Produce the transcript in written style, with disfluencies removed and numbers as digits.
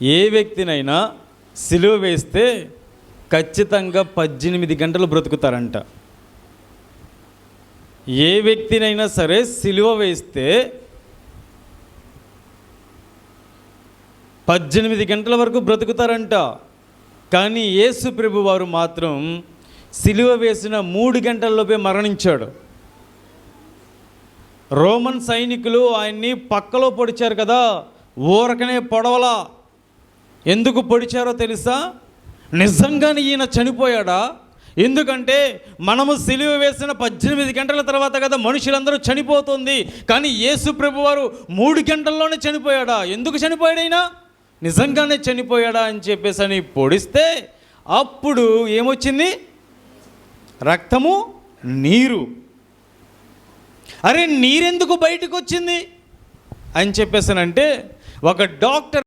ఏ వ్యక్తినైనా సిలువ వేస్తే ఖచ్చితంగా 18 గంటలు బ్రతుకుతారంట. ఏ వ్యక్తినైనా సరే సిలువ వేస్తే 18 గంటల వరకు బ్రతుకుతారంట. కానీ యేసు ప్రభు వారు మాత్రం సిలువ వేసిన 3 గంటల్లోపే మరణించాడు. రోమన్ సైనికులు ఆయన్ని పక్కలో పొడిచారు కదా, ఊరకనే పొడవలా. ఎందుకు పొడిచారో తెలుసా? నిజంగానే ఈయన చనిపోయాడా? ఎందుకంటే మనము సిలువ వేసిన 18 గంటల తర్వాత కదా మనుషులందరూ చనిపోతుంది. కానీ యేసు ప్రభు వారు 3 గంటల్లోనే చనిపోయాడా? ఎందుకు చనిపోయాడైనా? నిజంగానే చనిపోయాడా అని చెప్పేసి అని పొడిస్తే అప్పుడు ఏమొచ్చింది? రక్తము, నీరు. అరే నీరెందుకు బయటకు వచ్చింది అని చెప్పేసానంటే ఒక డాక్టర్